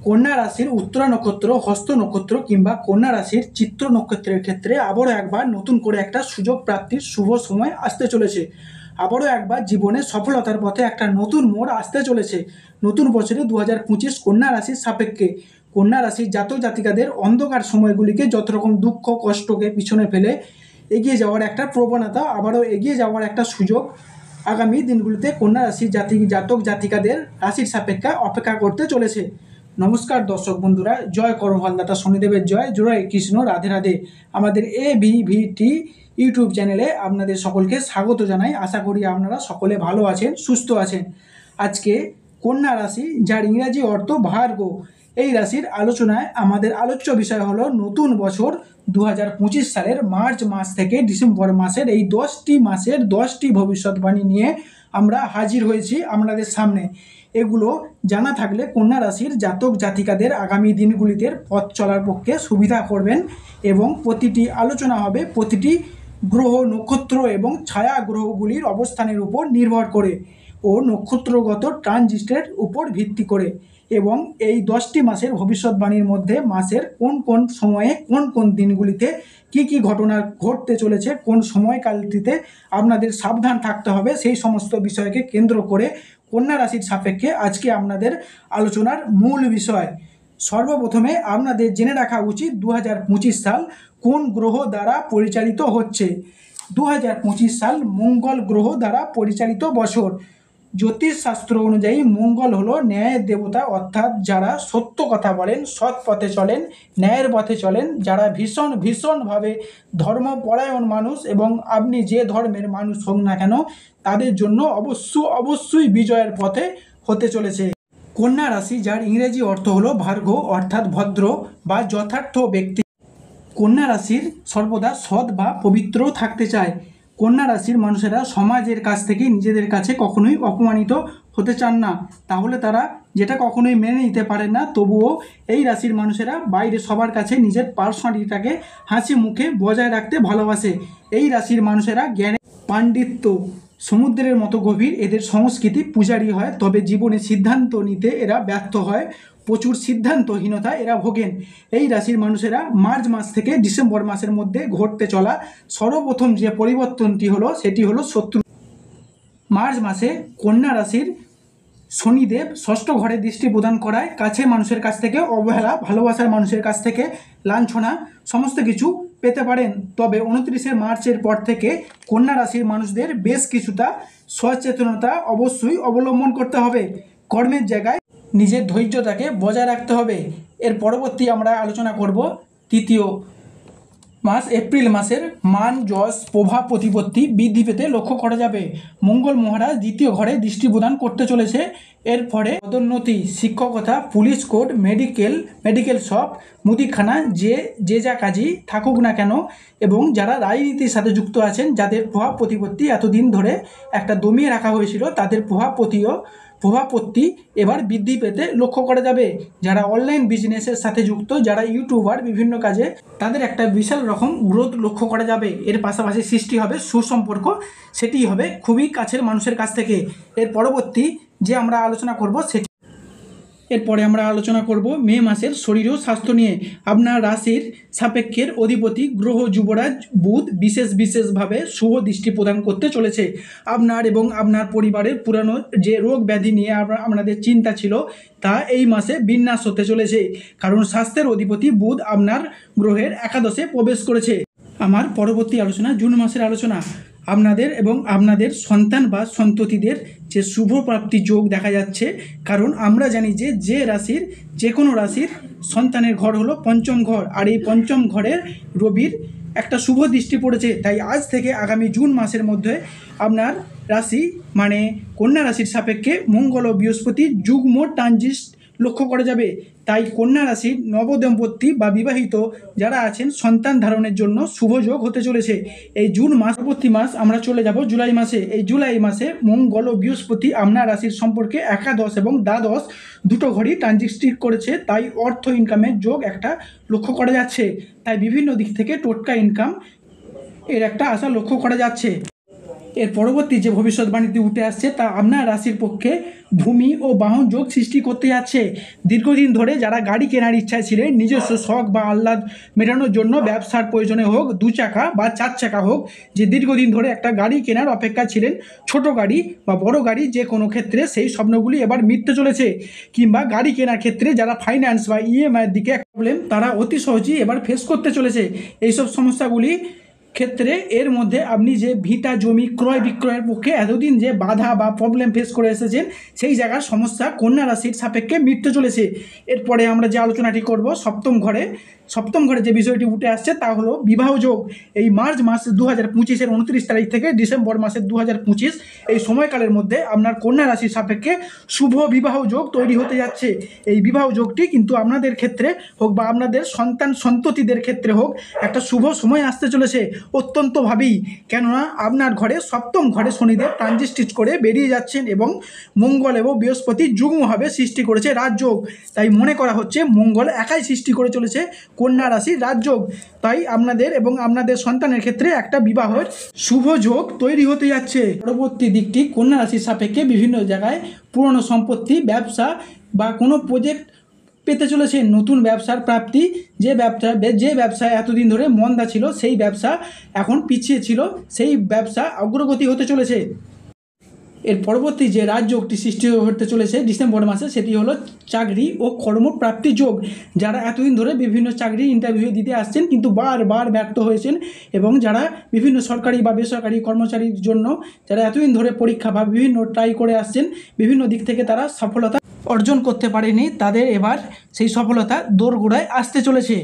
কন্যা রাশির উত্তরা নক্ষত্র, হস্ত নক্ষত্র কিংবা কন্যা রাশির চিত্র নক্ষত্রের ক্ষেত্রে আবারও একবার নতুন করে একটা সুযোগ প্রাপ্তির শুভ সময় আসতে চলেছে। আবারও একবার জীবনে সফলতার পথে একটা নতুন মোড় আসতে চলেছে নতুন বছরে 2025 কন্যা রাশির সাপেক্ষে। কন্যা রাশির জাতক জাতিকাদের অন্ধকার সময়গুলিকে যত রকম দুঃখ কষ্টকে পিছনে ফেলে এগিয়ে যাওয়ার একটা প্রবণতা, আবারও এগিয়ে যাওয়ার একটা সুযোগ আগামী দিনগুলিতে কন্যা রাশির জাতক জাতিকাদের রাশির সাপেক্ষে অপেক্ষা করতে চলেছে। নমস্কার দর্শক বন্ধুরা, জয় করভালদাতা শনিদেবের জয়, জয় কৃষ্ণ, রাধে রাধে। আমাদের AVVT ইউটিউব চ্যানেলে আপনাদের সকলকে স্বাগত জানাই। আশা করি আপনারা সকলে ভালো আছেন, সুস্থ আছেন। আজকে কন্যা রাশি, যার ইংরাজি অর্থ ভার্গ, এই রাশির আলোচনায় আমাদের আলোচ্য বিষয় হলো নতুন বছর 2025 সালের মার্চ মাস থেকে ডিসেম্বর মাসের এই 10টি মাসের 10টি ভবিষ্যৎবাণী নিয়ে আমরা হাজির হয়েছি আপনাদের সামনে। এগুলো জানা থাকলে কন্যা রাশির জাতক জাতিকাদের আগামী দিনগুলিতে পথ চলার পক্ষে সুবিধা করবেন এবং প্রতিটি আলোচনা হবে প্রতিটি গ্রহ, নক্ষত্র এবং ছায়া গ্রহগুলির অবস্থানের উপর নির্ভর করে ও নক্ষত্রগত ট্রানজিটের উপর ভিত্তি করে, এবং এই 10টি মাসের ভবিষ্যৎবাণীর মধ্যে মাসের কোন কোন সময়ে কোন কোন দিনগুলিতে কি কি ঘটনা ঘটতে চলেছে, কোন সময়কালটিতে আপনাদের সাবধান থাকতে হবে, সেই সমস্ত বিষয়কে কেন্দ্র করে কন্যা রাশির সাপেক্ষে আজকে আপনাদের আলোচনার মূল বিষয়। সর্বপ্রথমে আপনাদের জেনে রাখা উচিত 2025 সাল কোন গ্রহ দ্বারা পরিচালিত হচ্ছে। 2025 সাল মঙ্গল গ্রহ দ্বারা পরিচালিত বছর। জ্যোতিষশাস্ত্র অনুযায়ী মঙ্গল হলো ন্যায়ের দেবতা, অর্থাৎ যারা সত্য কথা বলেন, সৎ পথে চলেন, ন্যায়ের পথে চলেন, যারা ভীষণভাবে ধর্মপরায়ণ মানুষ, এবং আপনি যে ধর্মের মানুষ হোক না কেন তাদের জন্য অবশ্যই বিজয়ের পথে হতে চলেছে। কন্যা রাশি, যার ইংরেজি অর্থ হলো ভার্গ, অর্থাৎ ভদ্র বা যথার্থ ব্যক্তি। কন্যা রাশির সর্বদা সৎ বা পবিত্র থাকতে চায়। কন্যা রাশির মানুষেরা সমাজের কাছ থেকে নিজেদের কাছে কখনোই অপমানিত হতে চান না, তাহলে তারা যেটা কখনোই মেনে নিতে পারেন না। তবুও এই রাশির মানুষেরা বাইরে সবার কাছে নিজের পার্সোনালিটিটাকে হাসি মুখে বজায় রাখতে ভালোবাসে। এই রাশির মানুষেরা জ্ঞানে পাণ্ডিত্য সমুদ্রের মতো গভীর, এদের সংস্কৃতি পূজারী হয়, তবে জীবনে সিদ্ধান্ত নিতে এরা ব্যর্থ হয়, প্রচুর সিদ্ধান্তহীনতা এরা ভোগেন। এই রাশির মানুষেরা মার্চ মাস থেকে ডিসেম্বর মাসের মধ্যে ঘটতে চলা সর্বপ্রথম যে পরিবর্তনটি হলো সেটি হলো শত্রু। মার্চ মাসে কন্যা রাশির শনিদেব ষষ্ঠ ঘরে দৃষ্টি প্রদান করায় কাছের মানুষের কাছ থেকে অবহেলা, ভালোবাসার মানুষের কাছ থেকে লাঞ্ছনা সমস্ত কিছু পেতে পারেন। তবে 29শে মার্চের পর থেকে কন্যা রাশির মানুষদের বেশ কিছুটা সচেতনতা অবশ্যই অবলম্বন করতে হবে। কর্মের জায়গায় নিজের ধৈর্যটাকে বজায় রাখতে হবে। এর পরবর্তী আমরা আলোচনা করব তৃতীয় মাস এপ্রিল মাসের মান, যশ, প্রভাব, প্রতিপত্তি বৃদ্ধি পেতে লক্ষ্য করা যাবে। মঙ্গল মহারাজ দ্বিতীয় ঘরে দৃষ্টি প্রদান করতে চলেছে। এর ফলে পদোন্নতি, শিক্ষকতা, পুলিশ কোর্ট, মেডিকেল শপ, মুদিখানা, যে যা কাজই থাকুক না কেন, এবং যারা রাজনীতির সাথে যুক্ত আছেন, যাদের প্রভাব প্রতিপত্তি এতদিন ধরে একটা দমিয়ে রাখা হয়েছিল, তাদের প্রভাবপত্তি এবার বৃদ্ধি পেতে লক্ষ্য করা যাবে। যারা অনলাইন বিজনেসের সাথে যুক্ত, যারা ইউটিউবার, বিভিন্ন কাজে, তাদের একটা বিশাল রকম গ্রোথ লক্ষ্য করা যাবে। এর পাশাপাশি সৃষ্টি হবে সুসম্পর্ক, সেটি হবে খুবই কাছের মানুষের কাছ থেকে। এর পরবর্তী যে আমরা আলোচনা করব এরপরে আমরা আলোচনা করব মে মাসের শরীর ও স্বাস্থ্য নিয়ে। আপনার রাশির সাপেক্ষের অধিপতি গ্রহ যুবরাজ বুধ বিশেষভাবে শুভ দৃষ্টি প্রদান করতে চলেছে। আপনার এবং আপনার পরিবারের পুরানো যে রোগ ব্যাধি নিয়ে আপনাদের চিন্তা ছিল, তা এই মাসে বিন্যাস হতে চলেছে, কারণ স্বাস্থ্যের অধিপতি বুধ আপনার গ্রহের একাদশে প্রবেশ করেছে। আমার পরবর্তী আলোচনা জুন মাসের আলোচনা। আপনাদের এবং আপনাদের সন্তান বা সন্ততিদের যে শুভ প্রাপ্তি যোগ দেখা যাচ্ছে, কারণ আমরা জানি যে রাশির, যে কোনো রাশির সন্তানের ঘর হলো পঞ্চম ঘর, আর এই পঞ্চম ঘরের রবির একটা শুভ দৃষ্টি পড়েছে। তাই আজ থেকে আগামী জুন মাসের মধ্যে আপনার রাশি মানে কন্যা রাশির সাপেক্ষে মঙ্গল ও বৃহস্পতি যুগ্ম ট্রানজিট লক্ষ্য করা যাবে। তাই কন্যা রাশির নবদম্পতি বা বিবাহিত যারা আছেন, সন্তান ধারণের জন্য শুভ যোগ হতে চলেছে। এই জুন মাস, পরবর্তী মাস আমরা চলে যাব জুলাই মাসে। এই জুলাই মাসে মঙ্গল ও বৃহস্পতি আপনার রাশির সম্পর্কে একাদশ এবং দ্বাদশ দুটো ঘরই ট্রানজিট করেছে, তাই অর্থ ইনকামের যোগ একটা লক্ষ্য করা যাচ্ছে। তাই বিভিন্ন দিক থেকে টোটকা ইনকাম এর একটা আশা লক্ষ্য করা যাচ্ছে। এর পরবর্তী যে ভবিষ্যৎবাণীটি উঠে আসছে তা আপনার রাশির পক্ষে ভূমি ও বাহন যোগ সৃষ্টি করতে যাচ্ছে। দীর্ঘদিন ধরে যারা গাড়ি কেনার ইচ্ছায় ছিলেন, নিজস্ব শখ বা আহ্লাদ মেটানোর জন্য ব্যবসার প্রয়োজনে হোক, 2 চাকা বা 4 চাকা হোক, যে দীর্ঘদিন ধরে একটা গাড়ি কেনার অপেক্ষা ছিলেন, ছোট গাড়ি বা বড় গাড়ি যে কোনো ক্ষেত্রে সেই স্বপ্নগুলি এবার মিটতে চলেছে। কিংবা গাড়ি কেনার ক্ষেত্রে যারা ফাইন্যান্স বা ইএমআইয়ের দিকে প্রবলেম, তারা অতি সহজেই এবার ফেস করতে চলেছে এইসব সমস্যাগুলি ক্ষেত্রে। এর মধ্যে আপনি যে ভিটা জমি ক্রয় বিক্রয়ের পক্ষে এতদিন যে বাধা বা প্রবলেম ফেস করে এসেছেন, সেই জায়গার সমস্যা কন্যা রাশির সাপেক্ষে মিটতে চলেছে। এরপরে আমরা যে আলোচনাটি করব সপ্তম ঘরে যে বিষয়টি উঠে আসছে তা হলো বিবাহ যোগ। এই মার্চ মাস 2025-এর 29 তারিখ থেকে ডিসেম্বর মাসের 2025 এই সময়কালের মধ্যে আপনার কন্যা রাশির সাপেক্ষে শুভ বিবাহ যোগ তৈরি হতে যাচ্ছে। এই বিবাহ যোগটি কিন্তু আপনাদের ক্ষেত্রে হোক বা আপনাদের সন্ততিদের ক্ষেত্রে হোক, একটা শুভ সময় আসতে চলেছে অত্যন্তভাবেই। কেননা আপনার ঘরে সপ্তম ঘরে শনিদেব ট্রানজিট করে বেরিয়ে যাচ্ছেন এবং মঙ্গল এবং বৃহস্পতি যুগ্মভাবে সৃষ্টি করেছে রাজযোগ। তাই মনে করা হচ্ছে মঙ্গল একাই সৃষ্টি করে চলেছে কন্যা রাশির রাজযোগ। তাই আপনাদের এবং আপনাদের সন্তানের ক্ষেত্রে একটা বিবাহের শুভ যোগ তৈরি হতে যাচ্ছে। পরবর্তী দিকটি কন্যা রাশির সাপেক্ষে বিভিন্ন জায়গায় পুরনো সম্পত্তি, ব্যবসা বা কোনো প্রজেক্ট পেতে চলেছে, নতুন ব্যবসার প্রাপ্তি। যে ব্যবসা এতদিন ধরে মন্দা ছিল, সেই ব্যবসা এখন পিছিয়ে ছিল, সেই ব্যবসা অগ্রগতি হতে চলেছে। এর পরবর্তী যে রাজযোগটি সৃষ্টি হতে চলেছে ডিসেম্বর মাসে, সেটি হলো চাকরি ও কর্মপ্রাপ্তি যোগ। যারা এতদিন ধরে বিভিন্ন চাকরির ইন্টারভিউ দিতে আসছেন কিন্তু বারবার ব্যর্থ হয়েছেন, এবং যারা বিভিন্ন সরকারি বা বেসরকারি কর্মচারীর জন্য যারা এতদিন ধরে পরীক্ষা বা বিভিন্ন ট্রাই করে আসছেন, বিভিন্ন দিক থেকে তারা সফলতা অর্জন করতে পারেনি, তাদের এবার সেই সফলতা দোরগোড়ায় আসতে চলেছে।